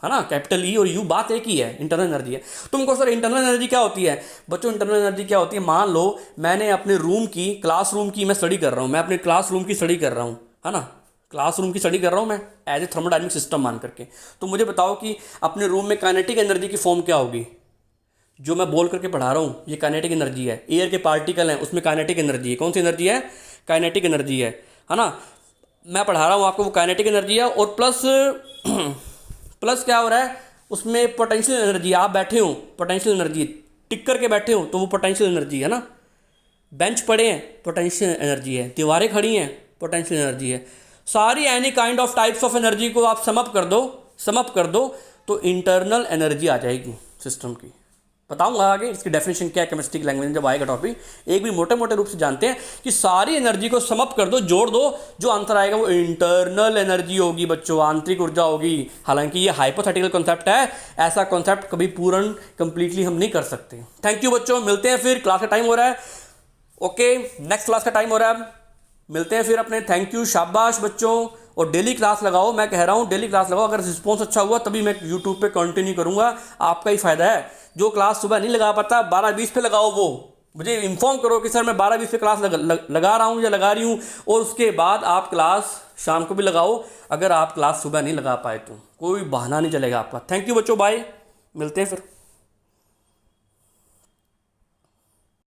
है ना। कैपिटल ई और यू बात एक ही है, इंटरनल एनर्जी है। तुमको सर इंटरनल एनर्जी क्या होती है? बच्चों इंटरनल एनर्जी क्या होती है? मान लो मैंने अपने रूम की, क्लासरूम की मैं स्टडी कर रहा हूँ, मैं अपने क्लासरूम की स्टडी कर रहा हूँ, है ना, क्लासरूम की स्टडी कर रहा हूँ मैं एज ए थर्मोडायनेमिक सिस्टम मान करके। तो मुझे बताओ कि अपने रूम में काइनेटिक एनर्जी की फॉर्म क्या होगी? जो मैं बोल करके पढ़ा रहा हूँ ये काइनेटिक एनर्जी है। एयर के पार्टिकल हैं, उसमें काइनेटिक एनर्जी है। कौन सी एनर्जी है? काइनेटिक एनर्जी है ना। मैं पढ़ा रहा हूँ आपको, वो काइनेटिक एनर्जी है। और प्लस प्लस क्या हो रहा है उसमें? Potential energy. आप बैठे हो, पोटेंशियल एनर्जी, टिक करके बैठे हो तो वो पोटेंशियल एनर्जी है ना। बेंच पड़े हैं, पोटेंशियल एनर्जी है। दीवारें खड़ी हैं, पोटेंशियल एनर्जी है। सारी any kind of types of energy को आप समअप कर दो तो इंटरनल एनर्जी आ जाएगी सिस्टम की। बताऊंगा आगे इसकी डेफिनेशन क्या है केमिस्ट्री की लैंग्वेज में जब आएगा टॉपिक। एक भी मोटे मोटे रूप से जानते हैं कि सारी एनर्जी को समअप कर दो, जोड़ दो, जो आंसर आएगा वो इंटरनल एनर्जी होगी बच्चों, आंतरिक ऊर्जा होगी। हालांकि ये हाइपोथेटिकल कॉन्सेप्ट है, ऐसा कॉन्सेप्ट कभी पूर्ण कंप्लीटली हम नहीं कर सकते। थैंक यू बच्चों, मिलते हैं फिर, क्लास का टाइम हो रहा है। ओके, नेक्स्ट क्लास का टाइम हो रहा है, मिलते हैं फिर अपने। थैंक यू, शाबाश बच्चों। और डेली क्लास लगाओ, मैं कह रहा हूँ डेली क्लास लगाओ। अगर रिस्पॉन्स अच्छा हुआ तभी मैं यूट्यूब पे कंटिन्यू करूँगा, आपका ही फायदा है। जो क्लास सुबह नहीं लगा पाता 12-20 पे लगाओ, वो मुझे इन्फॉर्म करो कि सर मैं 12-20 पे क्लास लगा रहा हूँ या लगा रही हूँ। और उसके बाद आप क्लास शाम को भी लगाओ। अगर आप क्लास सुबह नहीं लगा पाए तो कोई बहाना नहीं चलेगा आपका। थैंक यू बच्चों, बाय, मिलते हैं फिर।